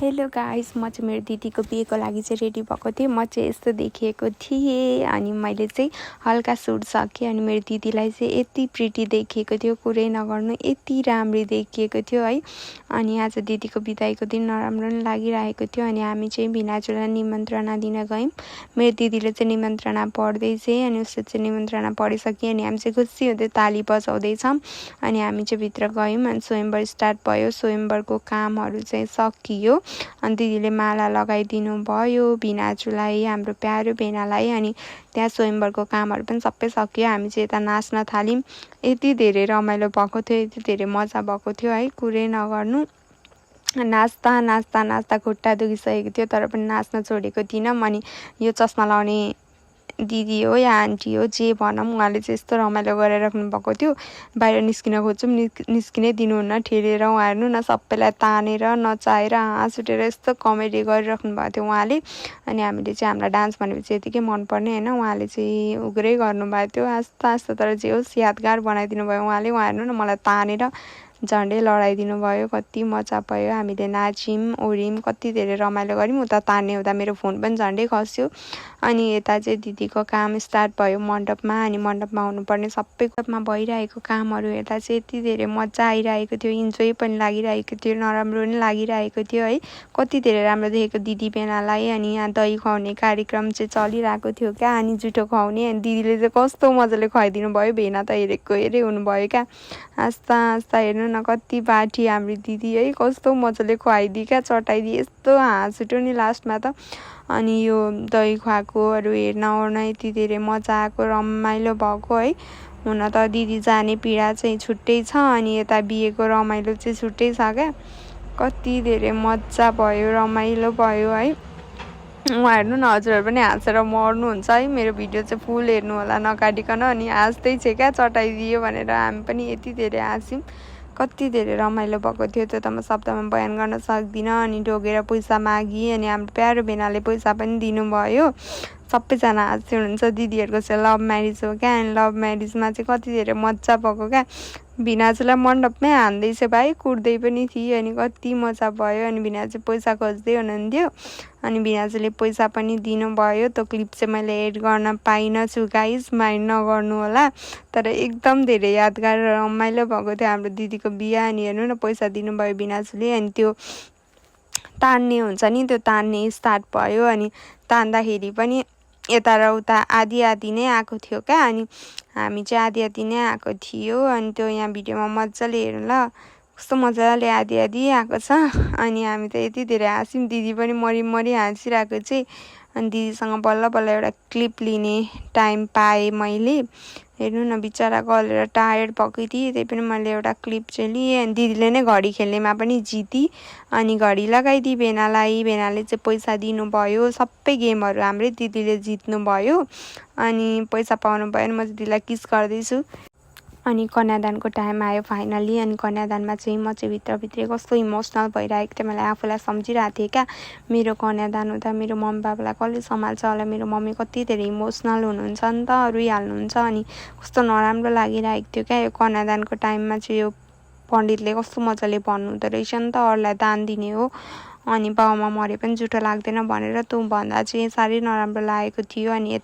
Hello guys, म चाहिँ मेरो दिदीको बिहेको लागि चाहिँ रेडी भएको थिएँ। म चाहिँ यस्तो देखिएको थिएँ अनि मैले चाहिँ हल्का सुट सकेँ अनि मेरो दिदीलाई चाहिँ यति प्रिटी देखिएको थियो, कुरै नगर्नु, यति राम्री देखिएको थियो है। अनि आज दिदीको बिदाईको दिन नराम्रो पनि लागिरहेको थियो अनि हामी चाहिँ भिनाजुलाई निमन्त्रणा दिन गयौँ। मेरो दिदीले चाहिँ निमन्त्रणा पढ्दैछ अनि उसले चाहिँ निमन्त्रणा पढिसक्यो अनि हामी चाहिँ खुसी हुँदै ताली बजाउँदैछौँ अनि हामी चाहिँ भित्र गयौँ अनि स्वयम्वर स्टार्ट भयो। स्वयम्वरको कामहरू चाहिँ सकियो अनि दिदीले माला लगाइदिनु भयो भिनाजुलाई, हाम्रो प्यारो भेनालाई। अनि त्यहाँ स्वयम्वरको कामहरू पनि सबै सकियो। हामी चाहिँ यता नाच्न थाल्यौँ। यति धेरै रमाइलो भएको थियो, यति धेरै मजा भएको थियो है, कुरै नगर्नु। नाच्दा नाच्दा नाच्दा खुट्टा दुखिसकेको थियो तर पनि नाच्न छोडेको थिइनँ। अनि यो चस्मा लाउने दिदी हो या आन्टी हो जे भनौँ, उहाँले चाहिँ यस्तो रमाइलो गरिराख्नु भएको थियो। बाहिर निस्किन खोज्छौँ, निस्किनै दिनुहुन्न, ठेलेर उहाँ हेर्नु न सबैलाई तानेर नचाएर हाँस उठेर यस्तो कमेडी गरिराख्नु भएको थियो उहाँले। अनि हामीले चाहिँ हामीलाई डान्स भनेपछि यतिकै मनपर्ने होइन, उहाँले चाहिँ उग्रै गर्नुभएको थियो हाँस्दा हाँस्दा। तर जे होस् यादगार बनाइदिनु भयो उहाँले। उहाँ हेर्नु न मलाई तानेर झन्डै लडाइदिनु भयो, कति मजा भयो। हामीले नाच्यौँ ओर्यौँ, कति धेरै रमाइलो गऱ्यौँ। उता तान्ने हुँदा मेरो फोन पनि झन्डै खस्यो। अनि यता चाहिँ दिदीको काम स्टार्ट भयो मण्डपमा। अनि मण्डपमा हुनुपर्ने सबैमा भइरहेको कामहरू हेर्दा चाहिँ यति धेरै मजा आइरहेको थियो, इन्जोय पनि लागिरहेको थियो, नराम्रो पनि लागिरहेको थियो है। कति धेरै राम्रो देखेको दिदी बेनालाई। अनि यहाँ दही खुवाउने कार्यक्रम चाहिँ चलिरहेको थियो क्या, अनि जुठो खुवाउने। अनि दिदीले चाहिँ कस्तो मजाले खुवाइदिनु भयो, भेना त हेरेको हेरे हुनुभयो क्या। हाँस्दा हाँस्दा हेर्नु न कति बाठी हाम्रो दिदी है, कस्तो मजाले खुवाइदियो क्या, चटाइदियो, यस्तो हाँस उठ्यो नि लास्टमा त। अनि यो दही खुवाएकोहरू हेर्न ओर्न यति धेरै मजा आएको, रमाइलो भएको है। हुन त दिदी जाने पीडा चाहिँ छुट्टै छ अनि यता बिहेको रमाइलो चाहिँ छुट्टै छ क्या। कति धेरै मजा भयो, रमाइलो भयो है। उहाँ हेर्नु न, हजुरहरू पनि हाँसेर मर्नुहुन्छ है। मेरो भिडियो चाहिँ फुल हेर्नु होला नकाटिकन। अनि हाँस्दै छ क्या चटाइदियो भनेर, हामी पनि यति धेरै हाँस्यौँ। कति धेरै रमाइलो भएको थियो त्यो त म शब्दमा बयान गर्न सक्दिनँ। अनि ढोगेर पैसा मागी अनि हाम्रो प्यारो भेनाले पैसा पनि दिनुभयो। सबैजना हाँस्दै हुनुहुन्छ। दिदीहरूको चाहिँ लभ म्यारिज हो क्या, अनि लभ म्यारिजमा चाहिँ कति धेरै मजा भएको क्या। भिनाजुलाई मण्डपमै हान्दैछ भाइ, कुट्दै पनि थिए अनि कति मजा भयो। अनि भिनाजु पैसा खोज्दै हुनुहुन्थ्यो अनि भिनाजुले पैसा पनि दिनुभयो। त्यो क्लिप चाहिँ मैले एड गर्न पाइनछु गाइस, माइन्ड नगर्नु होला। तर एकदम धेरै यादगार रमाइलो भएको थियो हाम्रो दिदीको बिहा। अनि हेर्नु न पैसा दिनुभयो भिनाजुले। अनि त्यो तान्ने हुन्छ नि, त्यो तान्ने स्टार्ट भयो। अनि तान्दाखेरि पनि यता र उता आधी आधी नै आएको थियो क्या। अनि हामी चाहिँ आधी आधी नै आएको थियो। अनि त्यो यहाँ भिडियोमा मजाले हेर्नु ल, कस्तो मजाले आधी आधी आएको छ। अनि हामी त यति धेरै हाँस्यौँ, दिदी पनि मरी हाँसिरहेको चाहिँ। अनि दिदीसँग बल्ल बल्ल एउटा क्लिप लिने टाइम पाएँ मैले। हेर्नु न बिचरा गलेर टायर्ड भएको थिएँ, त्यही पनि मैले एउटा क्लिप चाहिँ लिएँ। अनि दिदीले नै घडी खेल्नेमा पनि जिती अनि घडी लगाइदिए भेनालाई। भेनाले चाहिँ पैसा दिनुभयो, सबै गेमहरू हाम्रै दिदीले जित्नुभयो अनि पैसा पाउनु भयो। अनि म दिदीलाई किस गर्दैछु। अनि कन्यादानको टाइम आयो फाइनली। अनि कन्यादानमा चाहिँ म चाहिँ भित्रभित्रै कस्तो इमोसनल भइरहेको थिएँ, मैले आफूलाई सम्झिरहेको थिएँ क्या। मेरो कन्यादान हुँदा मेरो मम्मी बाबालाई कसले सम्हाल्छ होला, मेरो मम्मी कति धेरै इमोसनल हुनुहुन्छ नि त, रुइहाल्नुहुन्छ। अनि कस्तो नराम्रो लागिरहेको थियो क्या। यो कन्यादानको टाइममा चाहिँ यो पण्डितले कस्तो मजाले भन्नुहुँदो रहेछ नि त, अरूलाई दान दिने हो अनि बाउमा मरे पनि जुठो लाग्दैन भनेर, त्यो भन्दा चाहिँ साह्रै नराम्रो लागेको थियो। अनि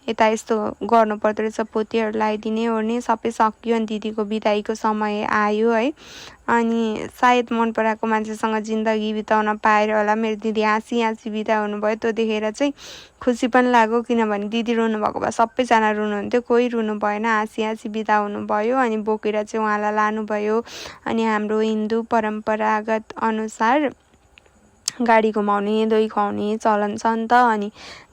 यता यस्तो गर्नु पर्दो रहेछ, पोतेहरू लगाइदिने ओर्ने सबै सकियो। अनि दिदीको बिदाईको समय आयो है। अनि सायद मन पराएको मान्छेसँग जिन्दगी बिताउन पाएर होला मेरो दिदी हाँसी हाँसी बिदा हुनुभयो। त्यो देखेर चाहिँ खुसी पनि लाग्यो, किनभने दिदी रुनु भएको भए सबैजना रुनुहुन्थ्यो, कोही रुनु भएन, हाँसी हाँसी बिदा हुनुभयो। अनि बोकेर चाहिँ उहाँलाई लानुभयो। अनि हाम्रो हिन्दू परम्परागत अनुसार गाडी घुमाउने दही खुवाउने चलन छ नि त। अनि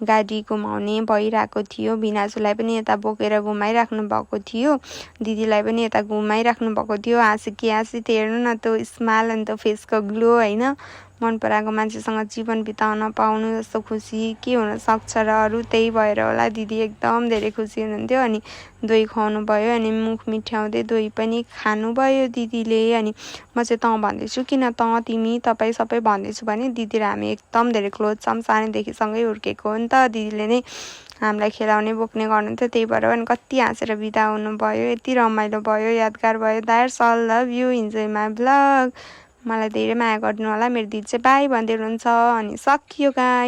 गाडी घुमाउने भइरहेको थियो, भिनाजुलाई पनि यता बोकेर घुमाइराख्नु भएको थियो, दिदीलाई पनि यता घुमाइराख्नु भएको थियो। हाँसी थिए, हेर्नु न त्यो स्माइल अनि त्यो फेसको ग्लो होइन। मन पराएको मान्छेसँग जीवन बिताउन पाउनु जस्तो खुसी के हुन सक्छ र। अरू त्यही भएर होला दिदी एकदम धेरै खुसी हुनुहुन्थ्यो। अनि दही खुवाउनु भयो अनि मुख मिठ्याउँदै दही पनि खानुभयो दिदीले। अनि म चाहिँ तँ भन्दैछु किन, तँ तिमी तपाईँ सबै भन्दैछु भने दिदी र हामी एकदम धेरै क्लोज छौँ, सानैदेखि सँगै हुर्केको हो नि त। दिदीले नै हामीलाई खेलाउने बोक्ने गर्नुहुन्थ्यो, त्यही भएर अनि कति हाँसेर बिदा हुनुभयो। यति रमाइलो भयो, यादगार भयो। That's all, love you, enjoy my vlog. मलाई धेरै माया गर्नु होला। मेरो दिदी चाहिँ बाई भन्दै हुनुहुन्छ अनि सकियो गाइस।